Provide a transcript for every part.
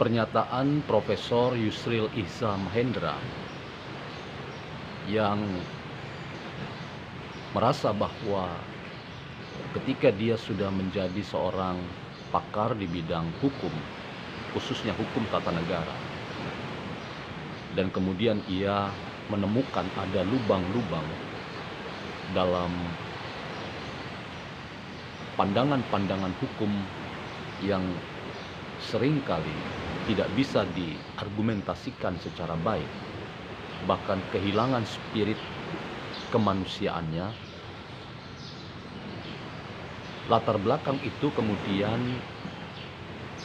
Pernyataan Profesor Yusril Iza Mahendra yang merasa bahwa ketika dia sudah menjadi seorang pakar di bidang hukum, khususnya hukum tata negara, dan kemudian ia menemukan ada lubang-lubang dalam pandangan-pandangan hukum yang seringkali tidak bisa diargumentasikan secara baik, bahkan kehilangan spirit kemanusiaannya. Latar belakang itu kemudian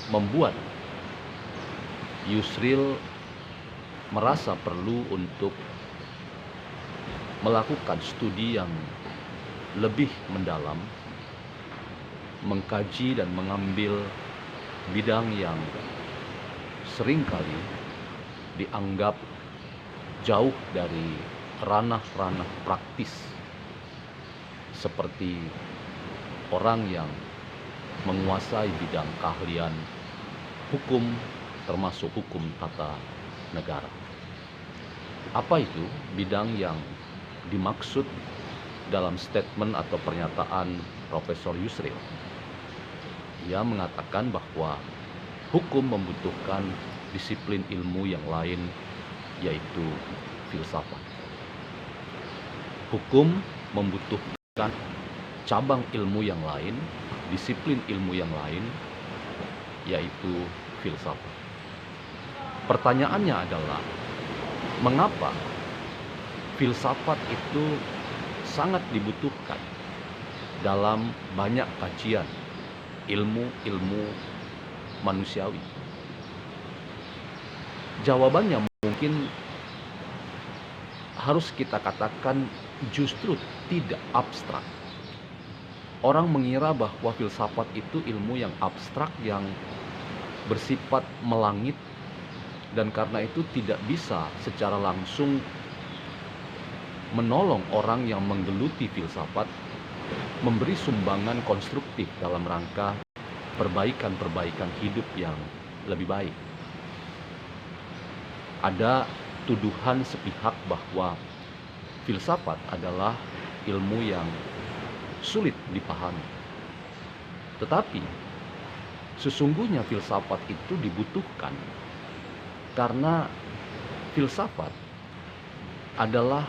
membuat Yusril merasa perlu untuk melakukan studi yang lebih mendalam, mengkaji dan mengambil bidang yang seringkali dianggap jauh dari ranah-ranah praktis, seperti orang yang menguasai bidang keahlian hukum, termasuk hukum tata negara. Apa itu bidang yang dimaksud dalam statement atau pernyataan Profesor Yusril? Ia mengatakan bahwa hukum membutuhkan disiplin ilmu yang lain, yaitu filsafat. Hukum membutuhkan cabang ilmu yang lain, disiplin ilmu yang lain, yaitu filsafat. Pertanyaannya adalah, mengapa filsafat itu sangat dibutuhkan dalam banyak kajian ilmu-ilmu manusiawi? Jawabannya mungkin harus kita katakan justru tidak abstrak. Orang mengira bahwa filsafat itu ilmu yang abstrak, yang bersifat melangit, dan karena itu tidak bisa secara langsung menolong orang yang menggeluti filsafat memberi sumbangan konstruktif dalam rangka perbaikan hidup yang lebih baik. Ada tuduhan sepihak bahwa filsafat adalah ilmu yang sulit dipahami. Tetapi sesungguhnya filsafat itu dibutuhkan karena filsafat adalah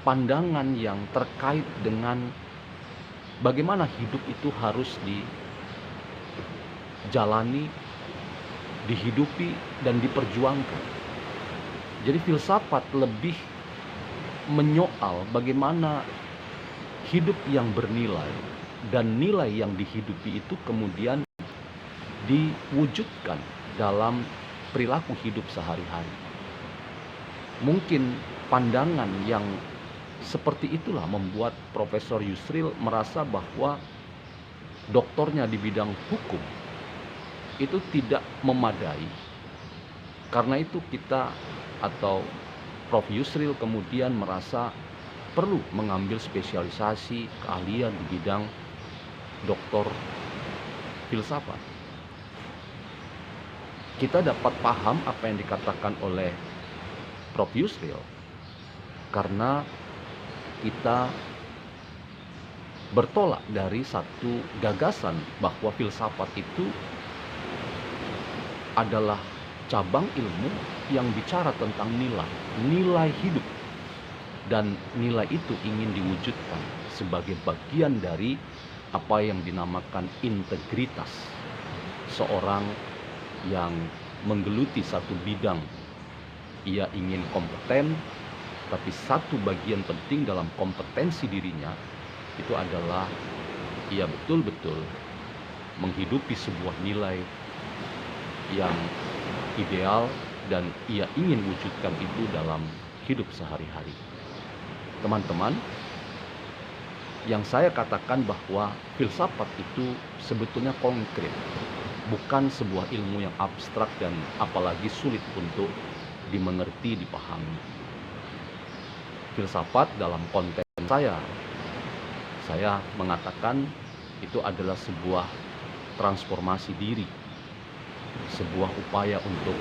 pandangan yang terkait dengan bagaimana hidup itu harus dijalani, dihidupi, dan diperjuangkan. Jadi filsafat lebih menyoal bagaimana hidup yang bernilai dan nilai yang dihidupi itu kemudian diwujudkan dalam perilaku hidup sehari-hari. Mungkin pandangan yang seperti itulah membuat Profesor Yusril merasa bahwa doktornya di bidang hukum itu tidak memadai. Karena itu kita atau Prof. Yusril kemudian merasa perlu mengambil spesialisasi keahlian di bidang doktor filsafat. Kita dapat paham apa yang dikatakan oleh Prof. Yusril karena kita bertolak dari satu gagasan bahwa filsafat itu adalah cabang ilmu yang bicara tentang nilai hidup, dan nilai itu ingin diwujudkan sebagai bagian dari apa yang dinamakan integritas seorang yang menggeluti satu bidang. Ia ingin kompeten, tapi satu bagian penting dalam kompetensi dirinya itu adalah ia betul-betul menghidupi sebuah nilai yang ideal dan ia ingin wujudkan itu dalam hidup sehari-hari. Teman-teman, yang saya katakan bahwa filsafat itu sebetulnya konkret, bukan sebuah ilmu yang abstrak dan apalagi sulit untuk dimengerti, dipahami. Filsafat dalam konteks saya mengatakan itu adalah sebuah transformasi diri. sebuah upaya untuk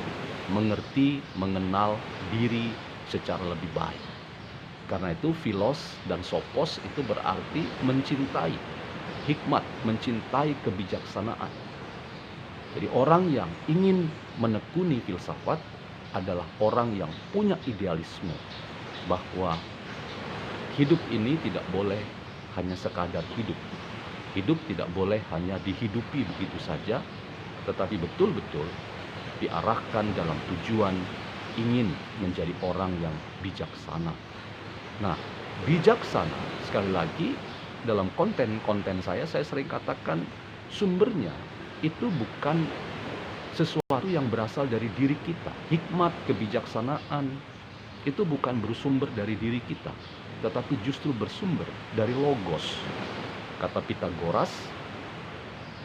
mengerti, mengenal diri secara lebih baik. Karena itu philos dan sophos itu berarti mencintai hikmat, mencintai kebijaksanaan. Jadi orang yang ingin menekuni filsafat adalah orang yang punya idealisme bahwa hidup ini tidak boleh hanya sekadar hidup. Hidup tidak boleh hanya dihidupi begitu saja, tetapi betul-betul diarahkan dalam tujuan ingin menjadi orang yang bijaksana. Nah, bijaksana sekali lagi dalam konten-konten saya sering katakan sumbernya itu bukan sesuatu yang berasal dari diri kita. Hikmat, kebijaksanaan itu bukan bersumber dari diri kita, tetapi justru bersumber dari logos. Kata Pitagoras,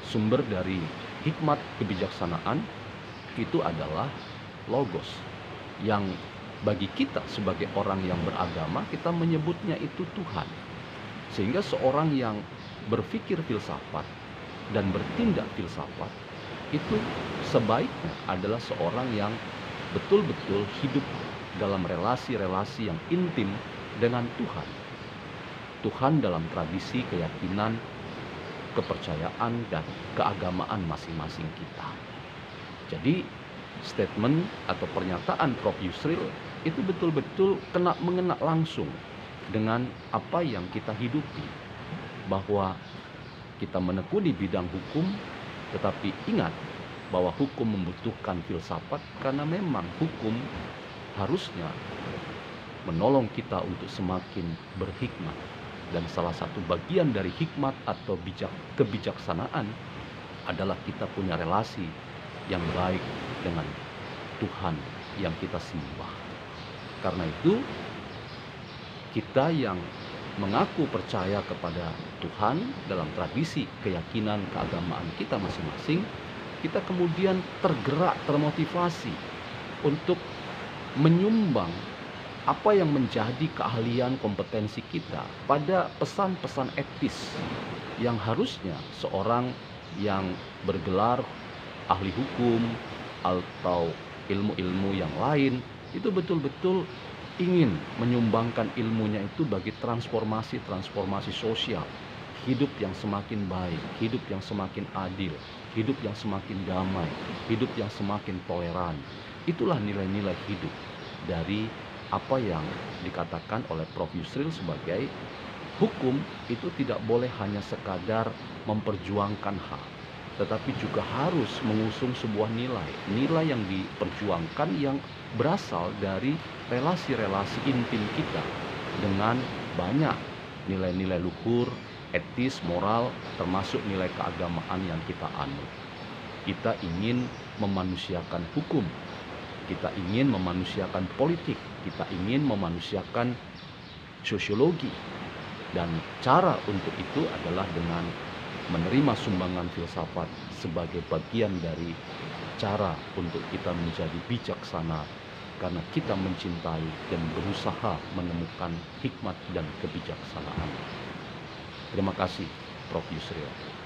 sumber dari hikmat kebijaksanaan itu adalah logos, yang bagi kita sebagai orang yang beragama kita menyebutnya itu Tuhan. Sehingga seorang yang berpikir filsafat dan bertindak filsafat itu sebaiknya adalah seorang yang betul-betul hidup dalam relasi-relasi yang intim dengan Tuhan. Tuhan dalam tradisi keyakinan, kepercayaan, dan keagamaan masing-masing kita. Jadi statement atau pernyataan Prof. Yusril itu betul-betul mengena langsung dengan apa yang kita hidupi, bahwa kita menekuni bidang hukum, tetapi ingat bahwa hukum membutuhkan filsafat karena memang hukum harusnya menolong kita untuk semakin berhikmat. Dan salah satu bagian dari hikmat atau kebijaksanaan adalah kita punya relasi yang baik dengan Tuhan yang kita sembah. Karena itu kita yang mengaku percaya kepada Tuhan dalam tradisi keyakinan keagamaan kita masing-masing, kita kemudian tergerak, termotivasi untuk menyumbang apa yang menjadi keahlian kompetensi kita pada pesan-pesan etis yang harusnya seorang yang bergelar ahli hukum atau ilmu-ilmu yang lain itu betul-betul ingin menyumbangkan ilmunya itu bagi transformasi sosial, hidup yang semakin baik, hidup yang semakin adil, hidup yang semakin damai, hidup yang semakin toleran. Itulah nilai-nilai hidup dari apa yang dikatakan oleh Prof. Yusril sebagai hukum itu tidak boleh hanya sekadar memperjuangkan hak, tetapi juga harus mengusung sebuah nilai yang diperjuangkan yang berasal dari relasi-relasi intim kita dengan banyak nilai-nilai luhur, etis, moral, termasuk nilai keagamaan yang kita anut. Kita ingin memanusiakan hukum, kita ingin memanusiakan politik, kita ingin memanusiakan sosiologi, dan cara untuk itu adalah dengan menerima sumbangan filsafat sebagai bagian dari cara untuk kita menjadi bijaksana karena kita mencintai dan berusaha menemukan hikmat dan kebijaksanaan. Terima kasih, Prof. Yusril.